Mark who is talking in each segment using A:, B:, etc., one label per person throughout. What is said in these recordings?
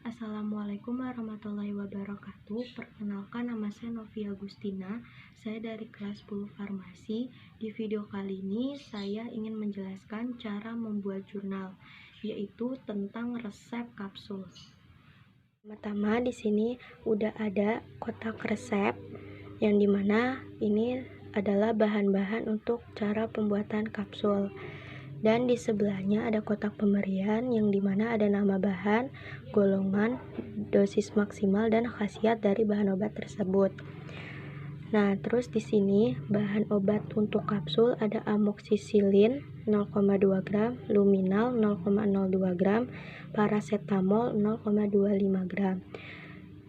A: Assalamualaikum warahmatullahi wabarakatuh. Perkenalkan, nama saya Novi Agustina. Saya dari kelas 10 Farmasi. Di video kali ini saya ingin menjelaskan cara membuat jurnal, yaitu tentang resep kapsul. Pertama, di sini udah ada kotak resep yang dimana ini adalah bahan-bahan untuk cara pembuatan kapsul. Dan di sebelahnya ada kotak pemberian yang dimana ada nama bahan, golongan, dosis maksimal, dan khasiat dari bahan obat tersebut. Nah, terus di sini bahan obat untuk kapsul ada amoksisilin 0,2 gram, luminal 0,02 gram, paracetamol 0,25 gram.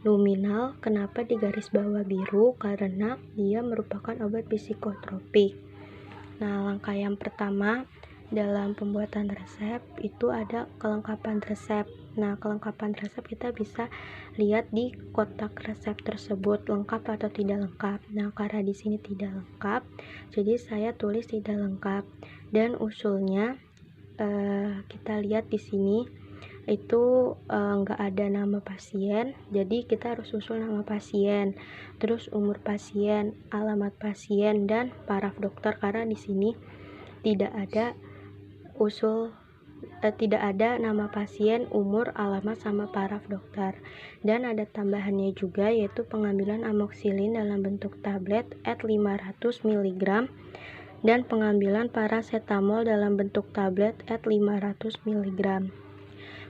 A: Luminal kenapa digaris bawah biru? Karena dia merupakan obat psikotropik. Nah, langkah yang pertama dalam pembuatan resep itu ada kelengkapan resep. Nah, kelengkapan resep kita bisa lihat di kotak resep tersebut lengkap atau tidak lengkap. Nah, karena di sini tidak lengkap, jadi saya tulis tidak lengkap. Dan usulnya kita lihat di sini itu nggak ada nama pasien, jadi kita harus usul nama pasien, terus umur pasien, alamat pasien, dan paraf dokter, karena di sini tidak ada tidak ada nama pasien, umur, alamat, sama paraf dokter. Dan ada tambahannya juga, yaitu pengambilan amoxicillin dalam bentuk tablet at 500 mg dan pengambilan paracetamol dalam bentuk tablet at 500 mg.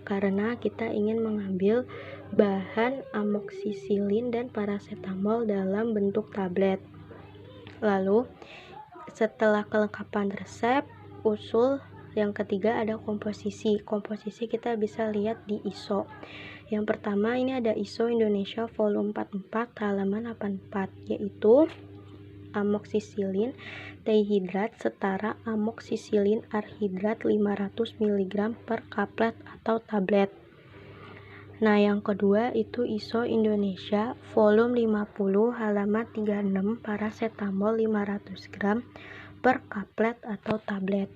A: Karena kita ingin mengambil bahan amoksisilin dan paracetamol dalam bentuk tablet. Lalu setelah kelengkapan resep, usul yang ketiga ada komposisi. Komposisi kita bisa lihat di ISO. Yang pertama ini ada ISO Indonesia volume 44 halaman 84, yaitu amoksisilin dihidrat setara amoksisilin arhidrat 500 mg per kaplet atau tablet. Nah, yang kedua itu ISO Indonesia volume 50 halaman 36 paracetamol 500 gram per kaplet atau tablet.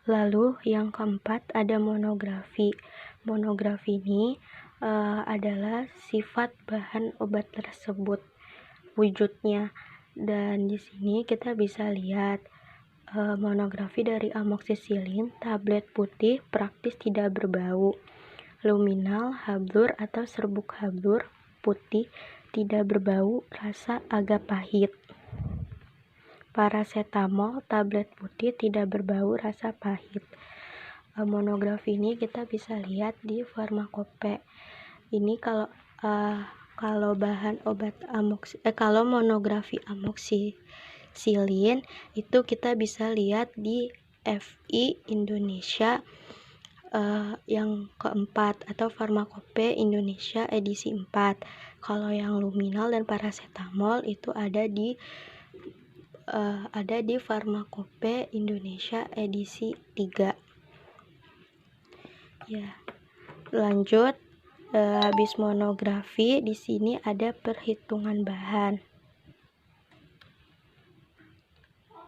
A: Lalu yang keempat ada monografi. Monografi ini adalah sifat bahan obat tersebut, wujudnya. Dan di sini kita bisa lihat monografi dari amoksisilin, tablet putih, praktis tidak berbau. Luminal, hablur atau serbuk hablur, putih, tidak berbau, rasa agak pahit. Paracetamol, tablet putih, tidak berbau, rasa pahit. Monografi ini kita bisa lihat di farmakope. Ini kalau bahan obat kalau monografi amoksisilin itu kita bisa lihat di FI Indonesia yang keempat atau farmakope Indonesia edisi 4. Kalau yang luminal dan paracetamol itu ada di farmakope Indonesia edisi 3. Ya, lanjut. Habis monografi, di sini ada perhitungan bahan.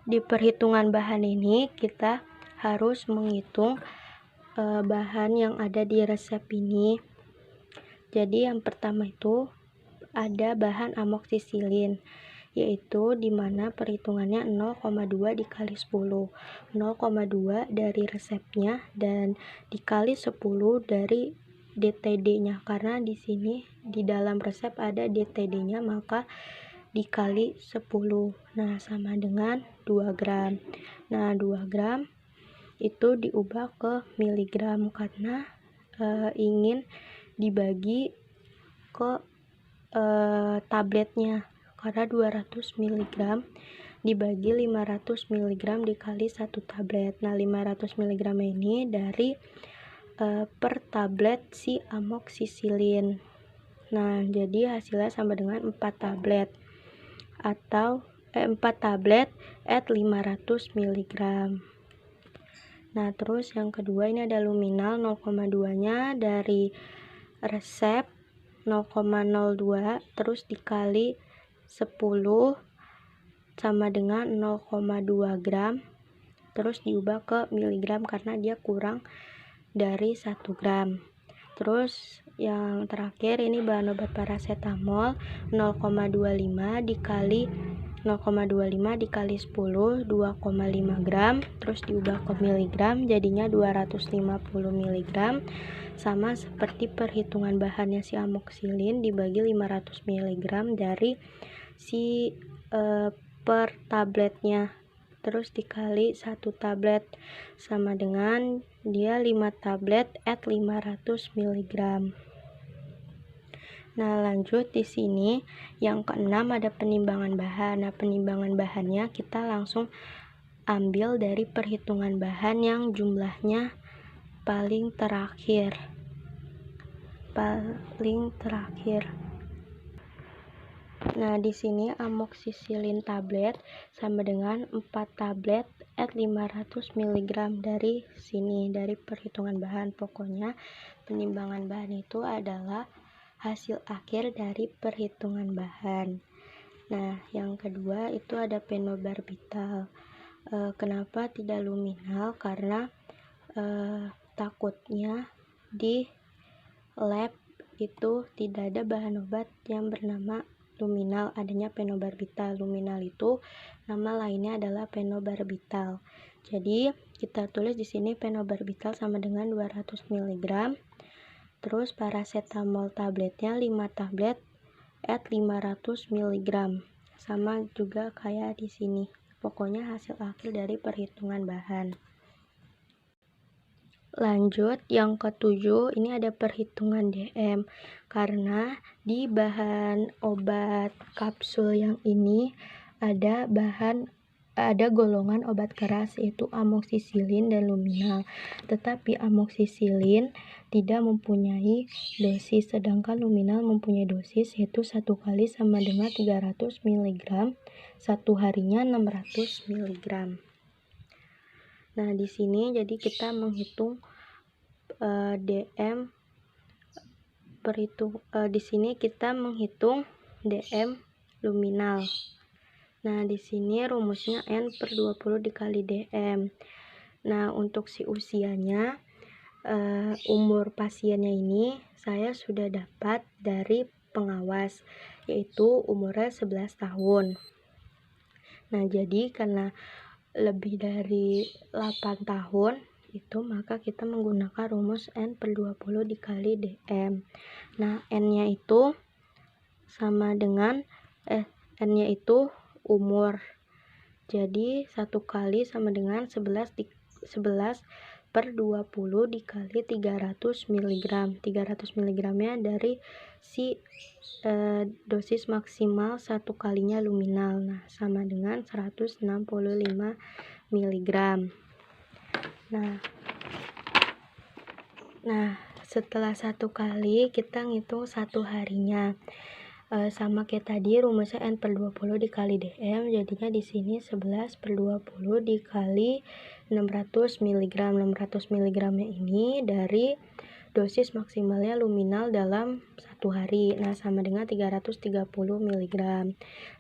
A: Di perhitungan bahan ini kita harus menghitung bahan yang ada di resep ini. Jadi yang pertama itu ada bahan amoksisilin, yaitu dimana perhitungannya 0,2 dikali 10, 0,2 dari resepnya dan dikali 10 dari DTD-nya, karena di sini di dalam resep ada DTD-nya, maka dikali 10. Nah, sama dengan 2 gram. Nah, 2 gram itu diubah ke miligram karena ingin dibagi ke tabletnya, karena 200 mg dibagi 500 mg dikali 1 tablet. Nah, 500 mg ini dari per tablet si amoksisilin. Nah, jadi hasilnya sama dengan 4 tablet atau 4 tablet at 500 mg. Nah, terus yang kedua ini ada luminal 0,2 nya dari resep 0,02 terus dikali 10 sama dengan 0,2 gram terus diubah ke miligram karena dia kurang dari 1 gram. Terus yang terakhir ini bahan obat paracetamol 0,25 dikali 10 2,5 gram, terus diubah ke miligram jadinya 250 miligram. Sama seperti perhitungan bahannya si amoxicillin dibagi 500 miligram dari si per tabletnya, terus dikali 1 tablet sama dengan dia 5 tablet at 500 mg. Nah, lanjut di sini yang keenam ada penimbangan bahan. Nah, penimbangan bahannya kita langsung ambil dari perhitungan bahan yang jumlahnya paling terakhir. Nah, di sini amoxicillin tablet sama dengan 4 tablet at 500 mg dari sini, dari perhitungan bahan. Pokoknya penimbangan bahan itu adalah hasil akhir dari perhitungan bahan. Nah, yang kedua itu ada phenobarbital. Kenapa tidak luminal? Karena takutnya di lab itu tidak ada bahan obat yang bernama luminal, adanya phenobarbital. Luminal itu nama lainnya adalah phenobarbital. Jadi kita tulis di sini phenobarbital sama dengan 200 mg. Terus paracetamol tabletnya 5 tablet at 500 mg. Sama juga kayak di sini. Pokoknya hasil akhir dari perhitungan bahan. Lanjut yang ketujuh, ini ada perhitungan DM. Karena di bahan obat kapsul yang ini ada golongan obat keras yaitu amoxicillin dan luminal. Tetapi amoxicillin tidak mempunyai dosis, sedangkan luminal mempunyai dosis yaitu 1 kali sama dengan 300 mg, satu harinya 600 mg. Nah, di sini jadi kita menghitung DM di sini kita menghitung DM luminal. Nah, di sini rumusnya N/20 dikali DM. Nah, untuk si usianya, umur pasiennya ini saya sudah dapat dari pengawas, yaitu umurnya 11 tahun. Nah, jadi karena lebih dari 8 tahun itu, maka kita menggunakan rumus N/20 dikali DM. Nah, N-nya itu sama dengan N-nya itu umur. Jadi 1 kali sama dengan 11 per 20 dikali 300 mg. 300 mg nya dari si dosis maksimal 1 kalinya luminal. Nah, sama dengan 165 mg. Nah, setelah 1 kali kita ngitung 1 harinya. Sama kayak tadi rumusnya N/20 dikali DM, jadinya di sini 11 per 20 dikali 600 mg. 600 mg nya ini dari dosis maksimalnya luminal dalam 1 hari. Nah, sama dengan 330 mg.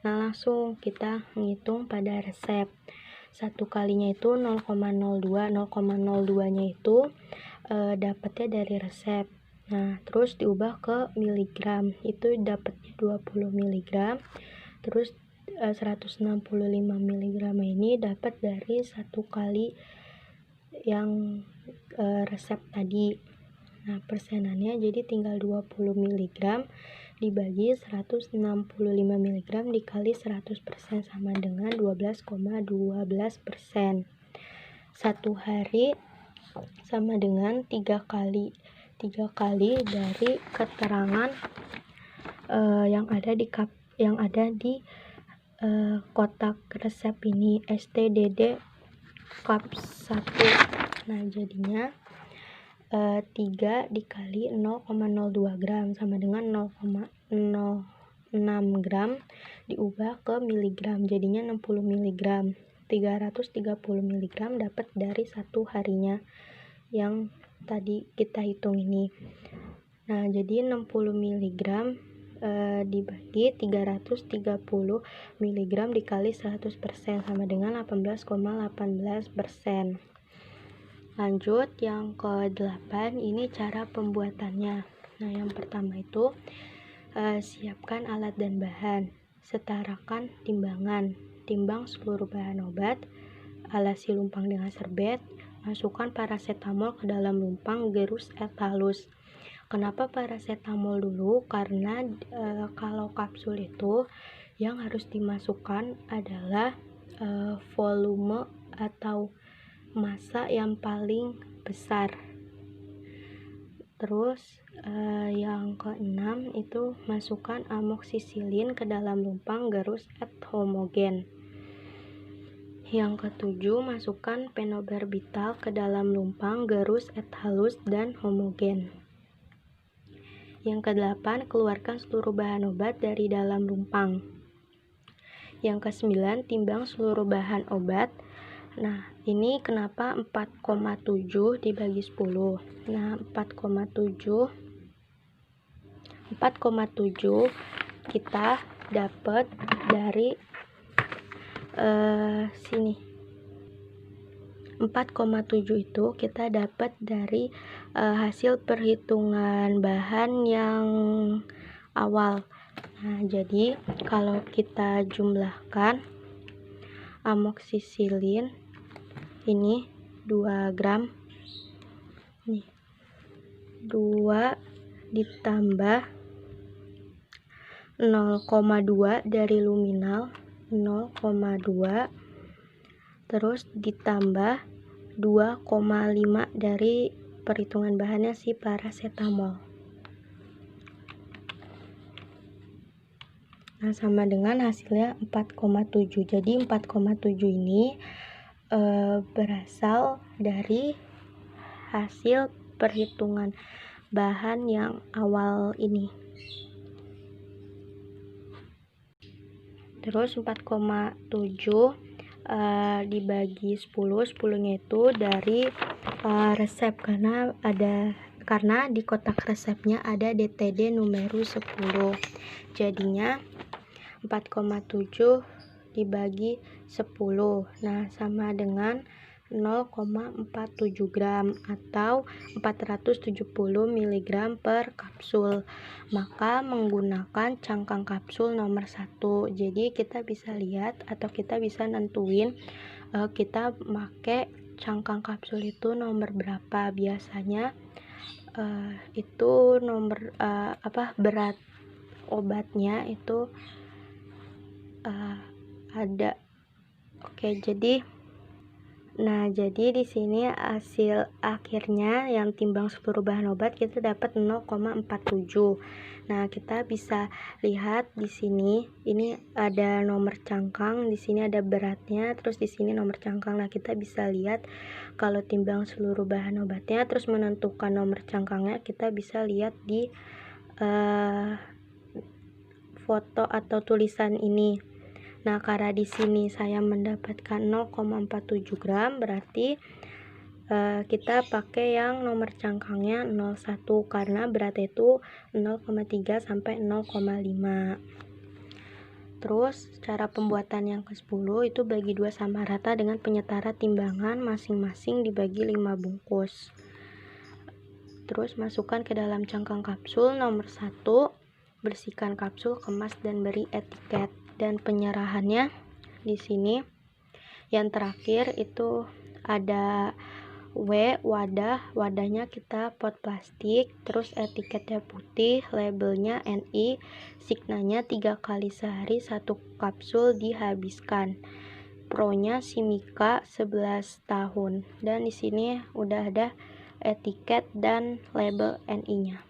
A: Nah, langsung kita menghitung pada resep. 1 kalinya itu 0,02. 0,02 nya itu dapatnya dari resep. Nah, terus diubah ke miligram, itu dapatnya 20 mg. Terus 165 mg ini dapat dari 1 kali yang resep tadi. Nah, persenannya jadi tinggal 20 mg dibagi 165 mg dikali 100% sama dengan 12,12%. 1 hari sama dengan 3 kali dari keterangan yang ada di kotak resep ini, STDD cup 1. Nah, jadinya 3 dikali 0,02 gram sama dengan 0,06 gram diubah ke miligram, jadinya 60 mg. 330 mg dapat dari 1 harinya yang tadi kita hitung ini. Nah, jadi 60 mg dibagi 330 mg dikali 100% sama dengan 18,18%. Lanjut yang ke-8, ini cara pembuatannya. Nah, yang pertama itu siapkan alat dan bahan. Setarakan timbangan. Timbang seluruh bahan obat. Alasi lumpang dengan serbet. Masukkan paracetamol ke dalam lumpang, gerus halus. Kenapa paracetamol dulu? Karena kalau kapsul itu yang harus dimasukkan adalah volume atau massa yang paling besar. Terus yang ke-6 itu masukkan amoksisilin ke dalam lumpang, gerus homogen. Yang ke-7 masukkan phenobarbital ke dalam lumpang, gerus halus dan homogen. Yang ke-8 keluarkan seluruh bahan obat dari dalam lumpang. Yang ke-9 timbang seluruh bahan obat. Nah, ini kenapa 4,7 dibagi 10? Nah, 4,7 kita dapat dari sini. 4,7 itu kita dapat dari hasil perhitungan bahan yang awal. Nah, jadi kalau kita jumlahkan amoksisilin ini 2 gram, nih 2 ditambah 0,2 dari luminal, 0,2, terus ditambah 2,5 dari perhitungan bahannya si paracetamol. Nah, sama dengan hasilnya 4,7. Jadi 4,7 ini berasal dari hasil perhitungan bahan yang awal ini. Terus 4,7 dibagi 10, 10-nya itu dari resep karena di kotak resepnya ada DTD numero 10. Jadinya 4,7 dibagi 10. Nah, sama dengan 0,47 gram atau 470 mg per kapsul. Maka menggunakan cangkang kapsul nomor 1. Jadi kita bisa lihat atau kita bisa nentuin kita pakai cangkang kapsul itu nomor berapa. Biasanya itu nomor berat obatnya itu ada. Oke, jadi di sini hasil akhirnya yang timbang seluruh bahan obat kita dapat 0,47. Nah, kita bisa lihat di sini ini ada nomor cangkang, di sini ada beratnya, terus di sini nomor cangkang. Nah, kita bisa lihat kalau timbang seluruh bahan obatnya terus menentukan nomor cangkangnya, kita bisa lihat di foto atau tulisan ini. Nah, karena di sini saya mendapatkan 0,47 gram, berarti kita pakai yang nomor cangkangnya 0,1 karena beratnya itu 0,3 sampai 0,5. Terus cara pembuatan yang ke-10 itu bagi 2 sama rata dengan penyetara timbangan masing-masing dibagi 5 bungkus. Terus masukkan ke dalam cangkang kapsul nomor 1, bersihkan kapsul, kemas dan beri etiket. Dan penyerahannya di sini yang terakhir itu ada wadahnya kita pot plastik, terus etiketnya putih, labelnya NI, signanya 3 kali sehari 1 kapsul dihabiskan. Pro-nya Simika 11 tahun. Dan di sini udah ada etiket dan label NI-nya.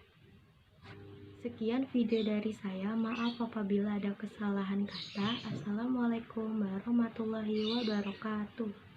A: Sekian video dari saya. Maaf apabila ada kesalahan kata. Assalamualaikum warahmatullahi wabarakatuh.